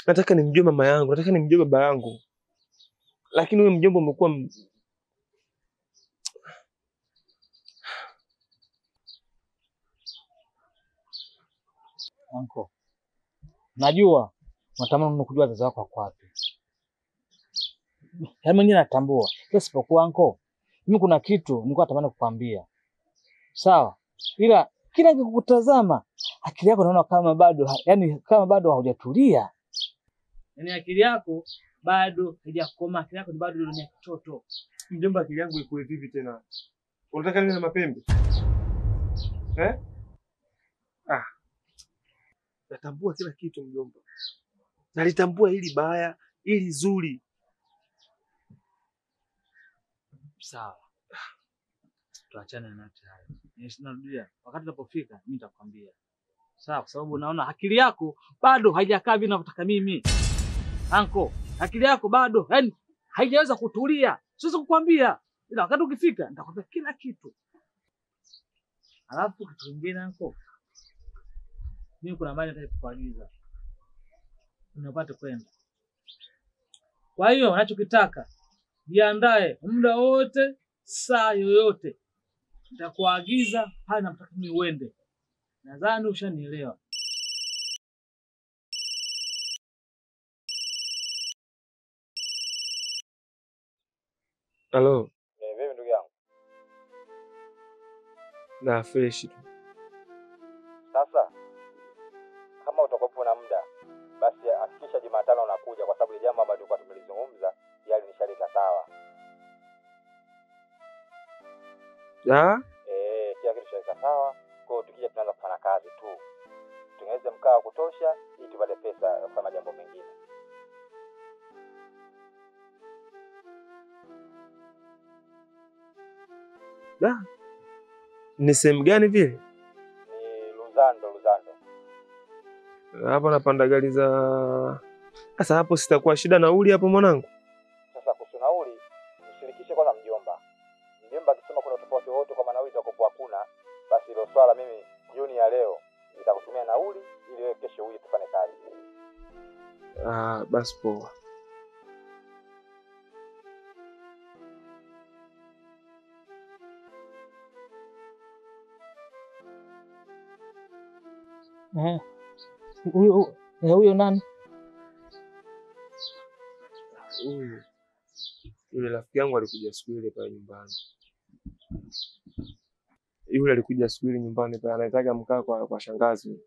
Nataka nimjue mama yangu, nataka nimjue baba yangu. Lakini wewe mjomba umekuwa Anko, najua unatamani kujua wazazi wako wako wapi. Yaani mimi natambua. Sipokuwa anko, mimi kuna kitu nilikuwa natamani kukwambia. Sawa? Ila kila nikikutazama akili yako naona kama bado haujatulia. Yaani akili yako bado haijakoma, akili yako bado ni kitoto. mjomba, akili yangu iko hivi tena. Unataka nini na mapembe? Natambua kila kitu mjomba. Nalitambua hili baya, hili zuri. Sawa. Tuachane na hayo. Narudia, wakati unapofika mimi nitakwambia. Sawa, kwa sababu naona akili yako bado haijakaa vile ninavyotaka mimi. Anko, akili yako bado haijaweza kutulia. Siwezi kukwambia. Ila wakati ukifika nitakwambia kila kitu. Alafu kitu kingine anko. Mimi kuna mali nataka kukuagiza. Unapata kwenda. Kwa hiyo unachokitaka jiandae muda wote, saa yoyote. Nitakuagiza pale nataka mimi uende. Nadhani ushanielewa. Halo. Vipi ndugu yangu? Na fresh tu. Sasa kama utakopo na muda basi hakikisha Jumatano unakuja, kwa sababu ile jambo ambalo tulikuwa tumelizungumza yale nishalika sawa. Kila kitu shalika sawa. Kwa hiyo tukija tunaanza kufanya kazi tu. Tungeweza mkao kutosha ili tupate pesa ya kufanya jambo mengine. Ni sehemu gani vile? Ni Luzando. Hapo napanda gari za... Sasa hapo sitakuwa shida nauli hapo mwanangu. Sasa kuhusu nauli, nishirikishe kwanza mjomba. Mjomba akisema kuna tofauti wote kwa nauli itakopo hakuna, basi hilo swala mimi jioni ya leo nitakutumia nauli ili wewe kesho uje tufanye kazi. Basi poa. Huyo nani? Yule rafiki yangu alikuja siku ile pale nyumbani. Yule alikuja siku ile nyumbani pale, anataka mkaa kwa shangazi.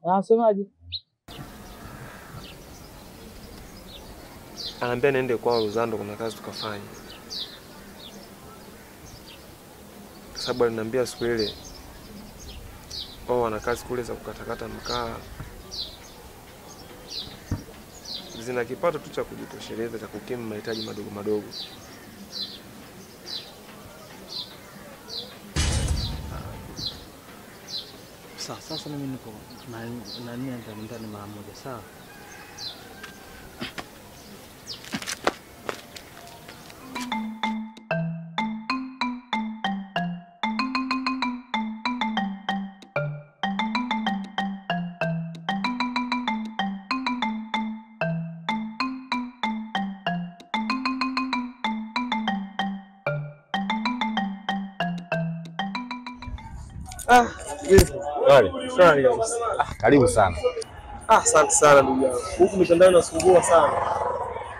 Anasemaje? Anambia niende kwa Luzando kuna kazi tukafanye. Kwa sababu aliniambia siku ile wana kazi kule za kukatakata mkaa. Zina kipato tu cha kujitosheleza cha kukimu mahitaji madogo madogo. Sasa mimi niko na nia ndani mara moja, sawa? Karibu sana. Asante sana ndugu yangu. Huku mitandao inasumbua sana.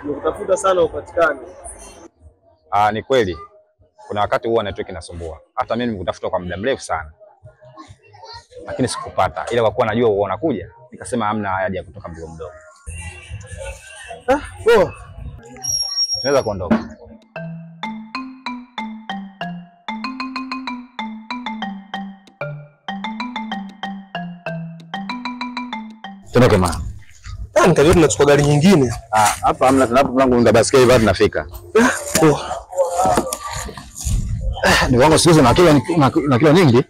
Nikutafuta sana upatikane. Ni kweli. Kuna wakati huwa network inasumbua. Hata mimi nimekutafuta kwa muda mrefu sana. Lakini sikupata. Ila kwa kuwa najua wewe unakuja, nikasema hamna haja ya kutoka mdogo mdogo. Poa. Tunaweza kuondoka. Tuondoke mama. Nikajua tunachukua gari nyingine. Hapa hamna, tunapoenda basikeli bado tunafika. Ni wangu siku na kilo nyingi.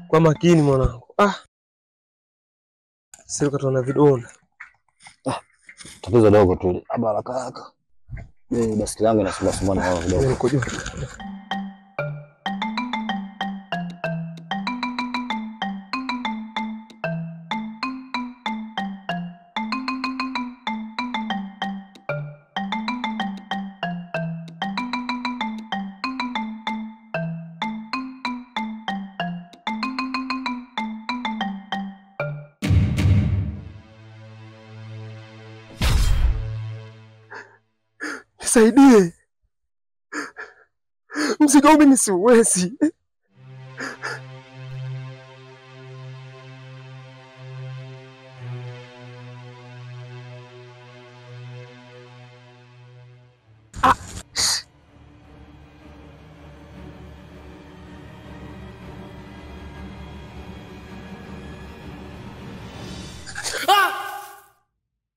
Kwa makini mwanangu. Sio kataona vidonda. Tatizo dogo tu. Aba haraka. Basikeli yangu inasumbua na wao kidogo. Niko juu. Nisaidie. Mzigo huu mimi siwezi.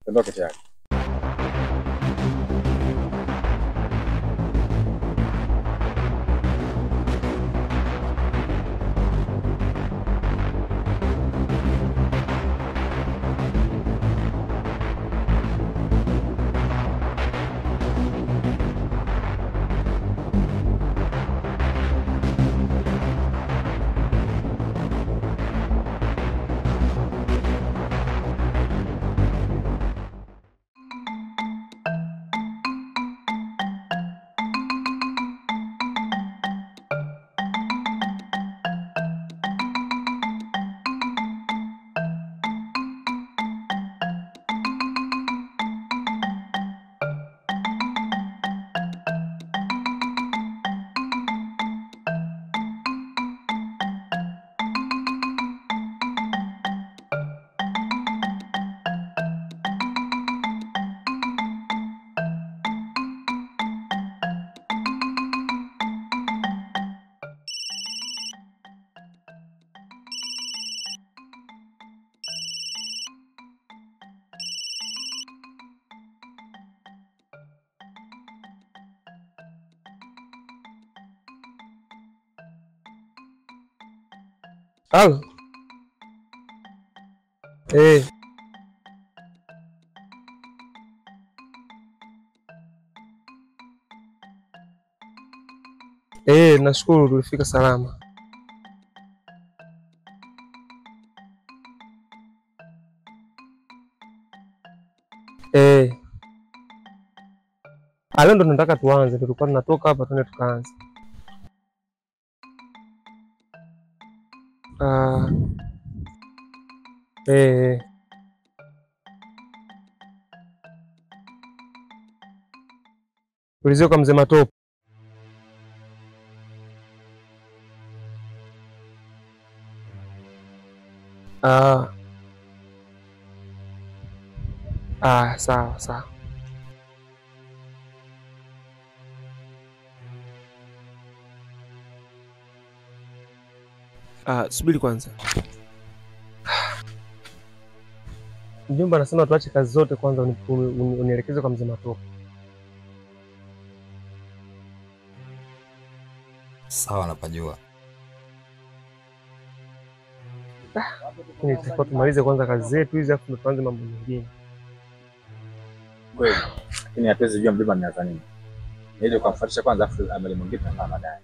Ondoke tayari. Halo. Nashukuru tulifika salama. Leo ndo nataka tuanze, tulikuwa tunatoka hapa tuende tukaanze. Ulizio kwa mzee Matopo. Sawa sawa. Subiri kwanza. Mjomba anasema tuache kazi zote kwanza unielekeze kwa mzee Matopo. Sawa, napajua. Ni tumalize kwanza kazi zetu hizi afu tuanze mambo mengine. Kweli. Lakini hatuwezi jua mlima ameanza nini. Ndio kumfuatisha kwanza afu amali mwingine na baadaye.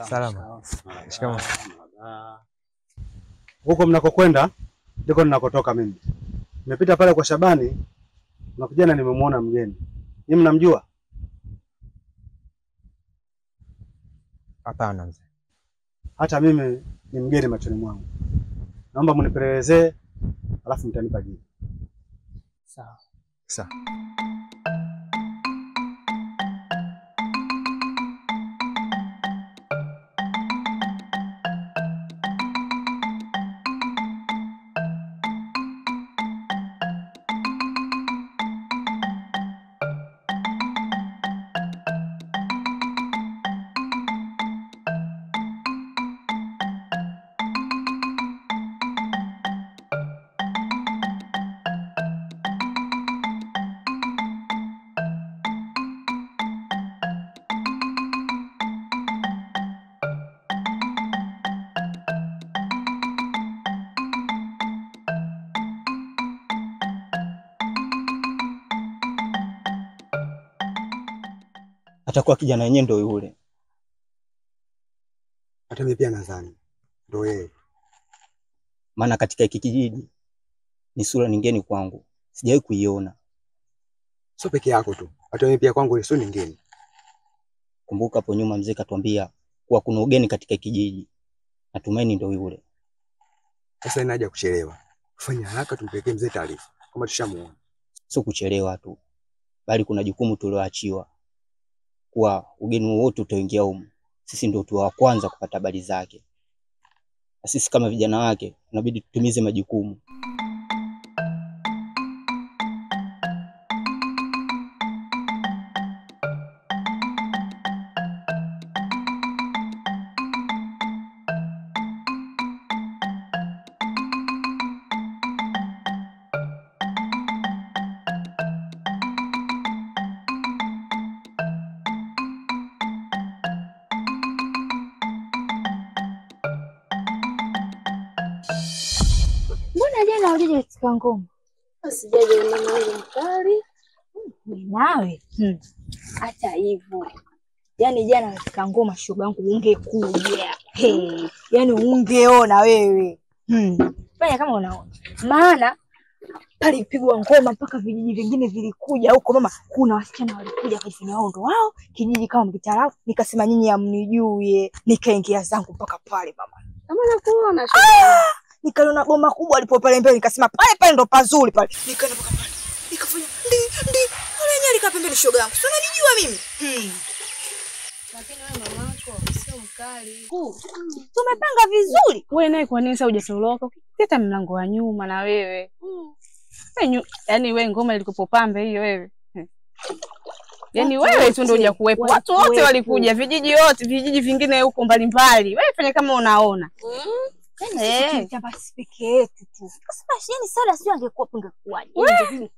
Salama. Shikamoo. Huko mnakokwenda ndiko ninakotoka mimi. Nimepita pale kwa Shabani na kijana nimemwona mgeni. Ninyi mnamjua? Hapana mzee. Hata mimi ni mgeni machoni mwangu. Naomba mnipelelezee alafu mtanipa jibu. Sawa. Sawa. Atakuwa kijana yenyewe ndio yule. Hata mimi pia nadhani ndio yeye. Maana katika hiki kijiji ni sura nyingine kwangu. Sijawahi kuiona. Sio peke yako tu. Hata mimi pia kwangu sio nyingine. Kumbuka hapo nyuma mzee katuambia kuwa kuna ugeni katika kijiji. Natumaini ndio yule. Sasa ina haja kuchelewa. Fanya haraka tumpelekee mzee taarifa kama tushamuona. Sio kuchelewa tu, bali kuna jukumu tulioachiwa. Kwa ugeni wowote utaingia huko, sisi ndio tu wa kwanza kupata habari zake. Na sisi kama vijana wake tunabidi tutumize majukumu. Mbona jana ulije katika ngoma? Sijaje mama wangu mkali. Nawe. Hata hivyo. Yaani jana katika ngoma shoga yangu ungekuja. Yaani ungeona wewe. Fanya kama unaona. Maana pale pigwa ngoma mpaka vijiji vingine vilikuja huko mama. Kuna wasichana walikuja kufanya ondo wao kijiji kama mkitarafu. Nikasema nyinyi hamnijui. Nikaingia zangu mpaka pale mama. Kama nakuona shoga. Nikaona goma kubwa alipo pale mbele nikasema pale ndo pazuri pale. Nikaenda mpaka pale. Nikafanya ndi pale nyali nika pembeni shoga yangu. Sio unanijua mimi. Lakini wewe mamako sio mkali. Tumepanga vizuri. Wewe naye kwa nini sasa hujatoroka? Ukipita mlango wa nyuma na wewe. Yaani wewe ngoma ilikupopambe hiyo wewe. Yaani wewe tu ndio hujakuwepo. Watu wote walikuja, vijiji vingine huko mbalimbali. Wewe fanya kama unaona. Yaani sisi basi peke yetu tu. Sasa yani Sara sio angekuwa pungekuaje.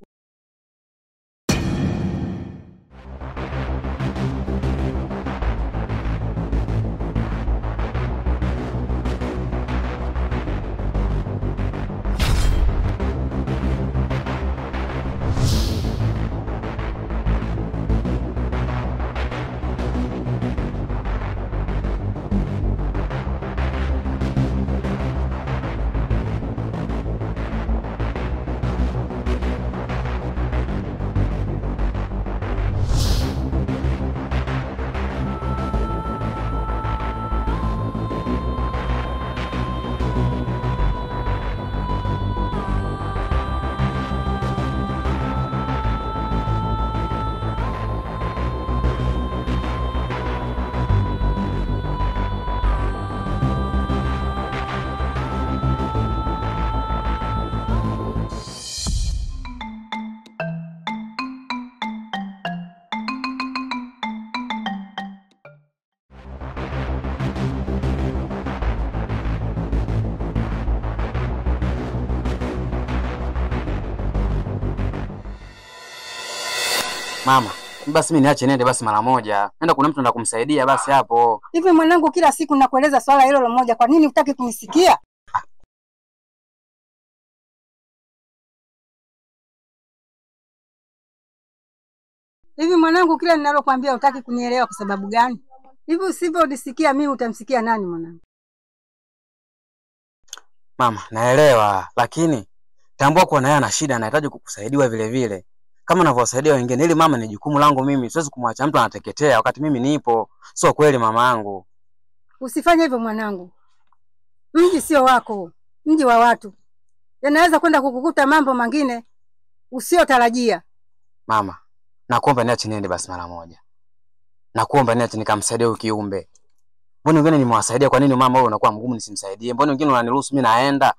Mama, basi mimi niache nende basi mara moja. Nenda kuna mtu anataka kumsaidia basi hapo. Hivi mwanangu, kila siku nakueleza swala hilo moja, kwa nini hutaki kunisikia? Hivi mwanangu, kila ninalokuambia hutaki kunielewa kwa sababu gani? Hivi usivyonisikia mimi utamsikia nani mwanangu? Mama, naelewa, lakini tambua kuwa naye ana shida, anahitaji kukusaidiwa vile vile. Kama unavyowasaidia wengine, ili mama ni jukumu langu mimi. Siwezi kumwacha mtu anateketea wakati mimi nipo. Sio kweli mamangu. Usifanye hivyo mwanangu. Mji sio wako, mji wa watu. Yanaweza kwenda kukukuta mambo mengine usiotarajia. Mama, nakuomba niache niende basi mara moja. Nakuomba niache nikamsaidie huyu kiumbe. Mbona wengine nimewasaidia, kwa nini mama wewe unakuwa mgumu nisimsaidie? Mbona wengine unaniruhusu mimi naenda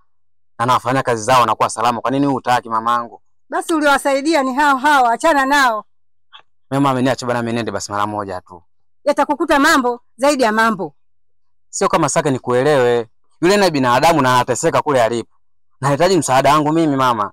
na nafanya kazi zao na kuwa salama? Kwa nini hutaki mamangu? Basi uliowasaidia ni hao, achana nao. Mama ameniacha bana, mimi niende basi mara moja tu. Yatakukuta mambo zaidi ya mambo. Sio kama saka nikuelewe. Yule ni binadamu na anateseka kule alipo. Nahitaji msaada wangu mimi mama.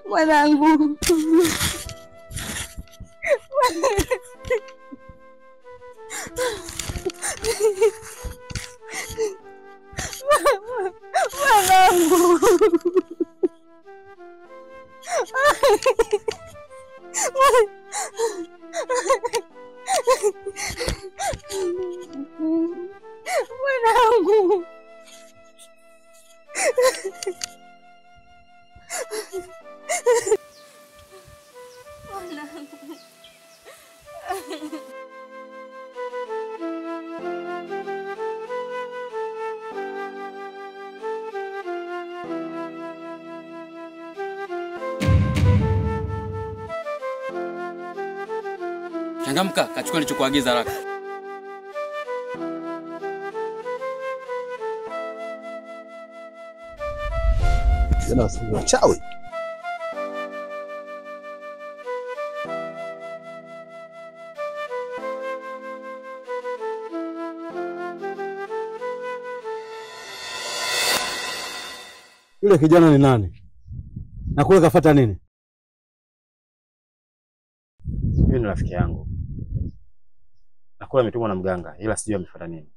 Mwanangu. Mwanangu. Changamka, kachukua nilichokuagiza haraka. Jana sio chawi. Yule kijana ni nani? Na kule kafuata nini? Yule ni rafiki yangu. Na kule ametumwa na mganga, ila sijui amefuata nini.